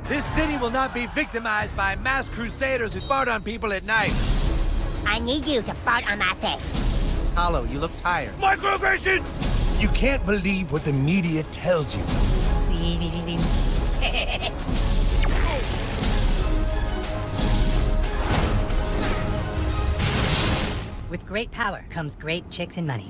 This city will not be victimized by mass crusaders who fart on people at night. I need you to fart on my face. Hollow, you look tired. Microaggression! You can't believe what the media tells you. With great power comes great chicks and money.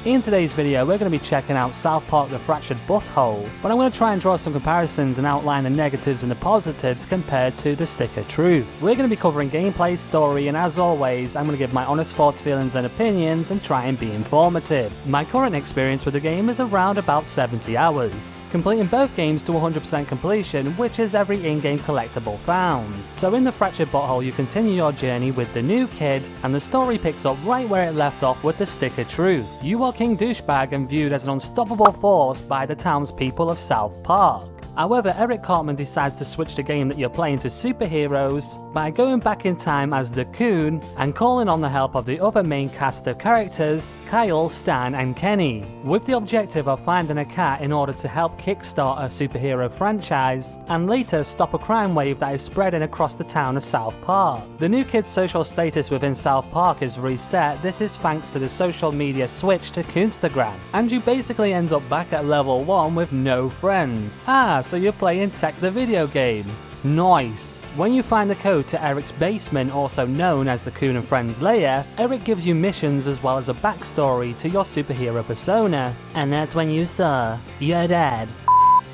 In today's video, we're going to be checking out South Park: The Fractured Butthole, but I'm going to try and draw some comparisons and outline the negatives and the positives compared to The Stick of Truth. We're going to be covering gameplay, story, and as always, I'm going to give my honest thoughts, feelings, and opinions and try and be informative. My current experience with the game is around about 70 hours, completing both games to 100% completion, which is every in-game collectible found. So in The Fractured Butthole, you continue your journey with the new kid, and the story picks up right where it left off with The Stick of Truth. You are King Douchebag and viewed as an unstoppable force by the townspeople of South Park. However, Eric Cartman decides to switch the game that you're playing to superheroes by going back in time as the Coon and calling on the help of the other main cast of characters, Kyle, Stan, and Kenny, with the objective of finding a cat in order to help kickstart a superhero franchise and later stop a crime wave that is spreading across the town of South Park. The new kid's social status within South Park is reset. This is thanks to the social media switch to Coonstagram, and you basically end up back at level 1 with no friends. So you're playing Tech the video game. Nice. When you find the code to Eric's basement, also known as the Coon and Friends lair, Eric gives you missions as well as a backstory to your superhero persona. And that's when you saw your dad.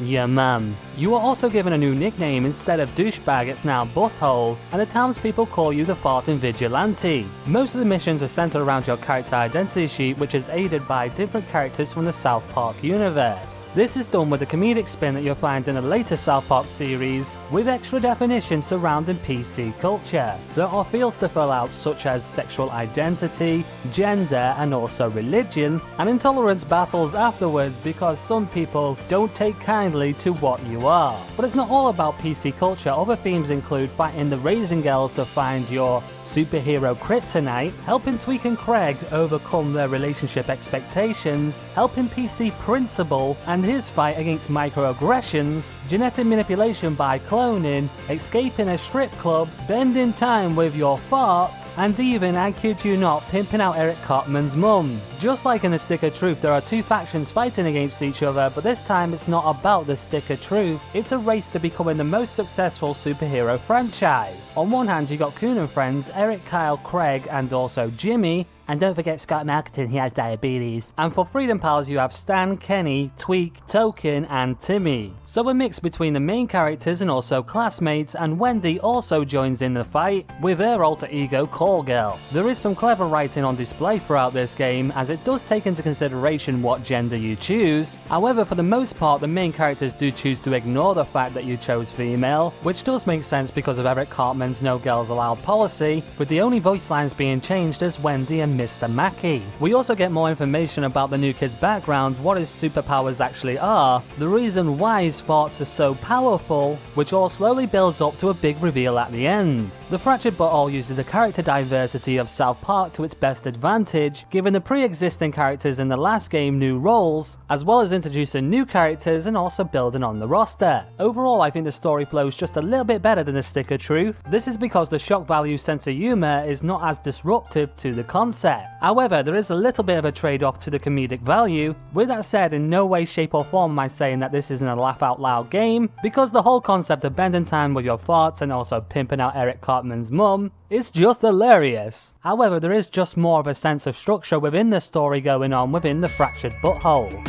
Your mum. You are also given a new nickname. Instead of Douchebag, it's now Butthole, and the townspeople call you the Farting Vigilante. Most of the missions are centered around your character identity sheet, which is aided by different characters from the South Park universe. This is done with a comedic spin that you'll find in the later South Park series, with extra definitions surrounding PC culture. There are fields to fill out such as sexual identity, gender, and also religion, and intolerance battles afterwards because some people don't take kindly to what you are. But it's not all about PC culture. Other themes include fighting the Raisin Girls to find your superhero kryptonite, helping Tweak and Craig overcome their relationship expectations, helping PC Principal and his fight against microaggressions, genetic manipulation by cloning, escaping a strip club, bending time with your farts, and even, I kid you not, pimping out Eric Cartman's mum. Just like in The Stick of Truth, there are two factions fighting against each other, but this time it's not about the Stick of Truth, it's a race to becoming the most successful superhero franchise. On one hand, you got Coon and Friends, Eric, Kyle, Craig, and also Jimmy. And don't forget Scott Marketing, he has diabetes. And for Freedom Pals, you have Stan, Kenny, Tweak, Token, and Timmy. So a mix between the main characters and also classmates, and Wendy also joins in the fight with her alter ego Call Girl. There is some clever writing on display throughout this game, as it does take into consideration what gender you choose. However, for the most part, the main characters do choose to ignore the fact that you chose female, which does make sense because of Eric Cartman's No Girls Allowed policy, with the only voice lines being changed as Wendy and Mr. Mackey. We also get more information about the new kid's background, what his superpowers actually are, the reason why his farts are so powerful, which all slowly builds up to a big reveal at the end. The Fractured Butthole uses the character diversity of South Park to its best advantage, giving the pre-existing characters in the last game new roles, as well as introducing new characters and also building on the roster. Overall, I think the story flows just a little bit better than The Stick of Truth. This is because the shock value sense of humor is not as disruptive to the concept. However, there is a little bit of a trade-off to the comedic value. With that said, in no way, shape or form am I saying that this isn't a laugh out loud game, because the whole concept of bending time with your farts and also pimping out Eric Cartman's mum is just hilarious. However, there is just more of a sense of structure within the story going on within the Fractured Butthole.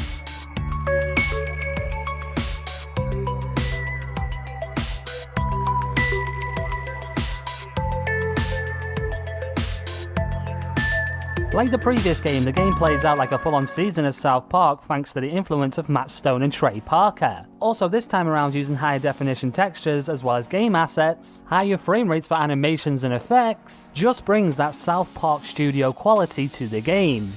Like the previous game, the game plays out like a full-on season of South Park thanks to the influence of Matt Stone and Trey Parker. Also, this time around using higher definition textures as well as game assets, higher frame rates for animations and effects, just brings that South Park studio quality to the game.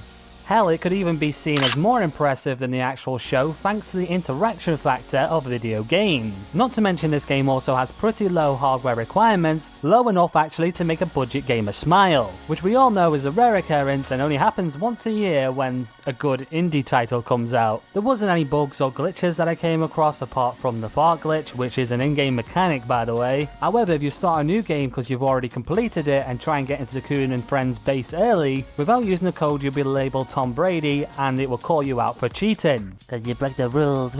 Hell, it could even be seen as more impressive than the actual show thanks to the interaction factor of video games. Not to mention this game also has pretty low hardware requirements, low enough actually to make a budget gamer smile, which we all know is a rare occurrence and only happens once a year when a good indie title comes out. There wasn't any bugs or glitches that I came across apart from the fart glitch, which is an in-game mechanic by the way. However, if you start a new game because you've already completed it and try and get into the Coon and Friends base early, without using the code you'll be labelled Tom Brady and it will call you out for cheating. Cause you broke the rules.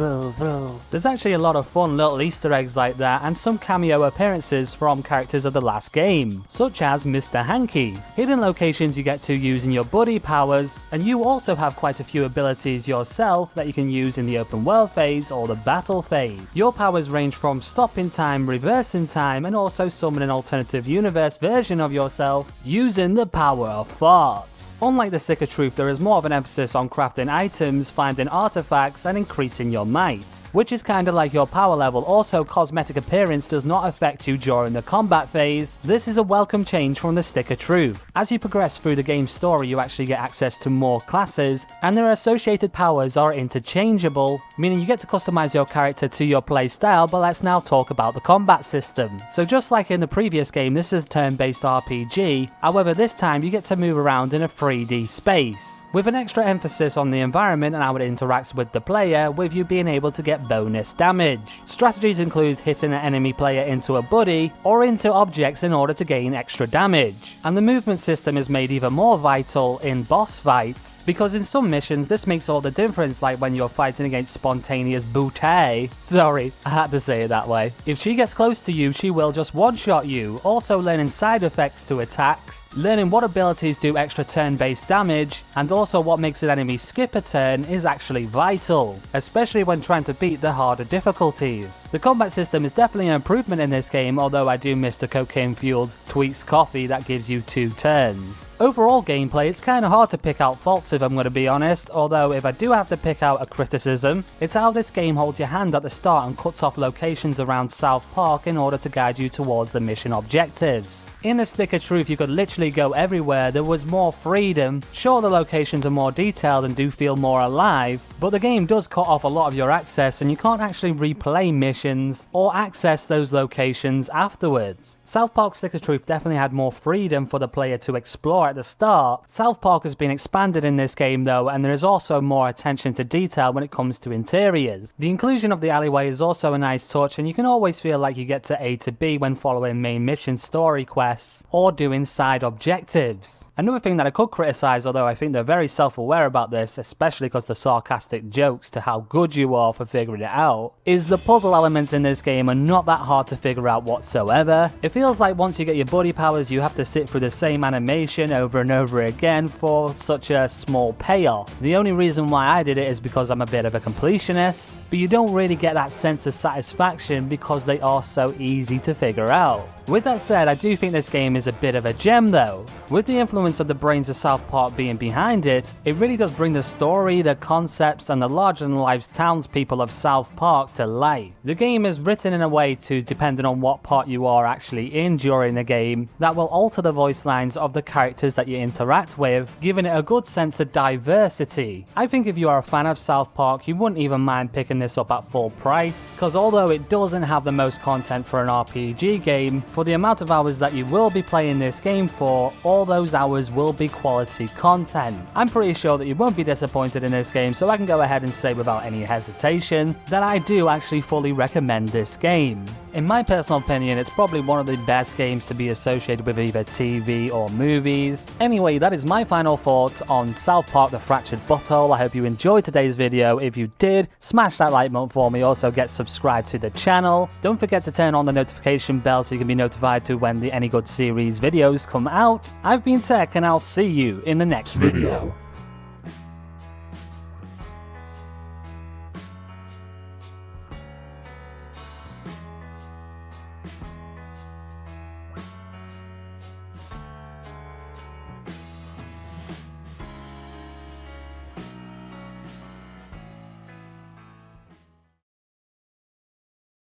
There's actually a lot of fun little Easter eggs like that and some cameo appearances from characters of the last game, such as Mr. Hanky, hidden locations you get to using your buddy powers, and you also have quite a few abilities yourself that you can use in the open world phase or the battle phase. Your powers range from stopping time, reversing time, and also summon an alternative universe version of yourself using the power of farts. Unlike the Stick of Truth, there is more of an emphasis on crafting items, finding artifacts, and increasing your might, which is kinda like your power level. Also, cosmetic appearance does not affect you during the combat phase. This is a welcome change from the Stick of Truth. As you progress through the game's story, you actually get access to more classes, and their associated powers are interchangeable, meaning you get to customize your character to your playstyle. But let's now talk about the combat system. So just like in the previous game, this is a turn-based RPG, however this time you get to move around in a 3D space, with an extra emphasis on the environment and how it interacts with the player, with you being able to get bonus damage. Strategies include hitting an enemy player into a buddy or into objects in order to gain extra damage. And the movement system is made even more vital in boss fights, because in some missions this makes all the difference, like when you're fighting against spontaneous Booty. Sorry, I had to say it that way. If she gets close to you, she will just one-shot you. Also learning side effects to attacks, learning what abilities do extra turn-based damage, and also what makes an enemy skip a turn is actually vital, especially when trying to beat the harder difficulties. The combat system is definitely an improvement in this game, although I do miss the cocaine-fueled Tweaks coffee that gives you 2 turns. Overall gameplay, it's kinda hard to pick out faults if I'm gonna be honest, although if I do have to pick out a criticism, it's how this game holds your hand at the start and cuts off locations around South Park in order to guide you towards the mission objectives. In the Stick of Truth you could literally go everywhere, there was more freedom. Sure, the locations are more detailed and do feel more alive, but the game does cut off a lot of your access and you can't actually replay missions or access those locations afterwards. South Park Stick of Truth definitely had more freedom for the player to explore at the start. South Park has been expanded in this game though, and there is also more attention to detail when it comes to interiors. The inclusion of the alleyway is also a nice touch, and you can always feel like you get to A to B when following main mission story quests or doing side objectives. Another thing that I could criticize, although I think they're very self-aware about this, especially because the sarcastic jokes to how good you are for figuring it out, is the puzzle elements in this game are not that hard to figure out whatsoever. It feels like once you get your buddy powers you have to sit through the same animation over and over again for such a small payoff. The only reason why I did it is because I'm a bit of a completionist, but you don't really get that sense of satisfaction because they are so easy to figure out. With that said, I do think this game is a bit of a gem though. With the influence of the brains of South Park being behind it, it really does bring the story, the concepts, and the larger-than-life townspeople of South Park to life. The game is written in a way to, depending on what part you are actually in during the game, that will alter the voice lines of the characters that you interact with, giving it a good sense of diversity. I think if you are a fan of South Park, you wouldn't even mind picking this up at full price, because although it doesn't have the most content for an RPG game, for the amount of hours that you will be playing this game for, all those hours will be quality content. I'm pretty sure that you won't be disappointed in this game, so I can go ahead and say without any hesitation that I do actually fully recommend this game. In my personal opinion, it's probably one of the best games to be associated with either TV or movies. Anyway, that is my final thoughts on South Park The Fractured Butthole. I hope you enjoyed today's video. If you did, smash that like button for me. Also get subscribed to the channel. Don't forget to turn on the notification bell so you can be notified to when the Any Good series videos come out. I've been Tech and I'll see you in the next video.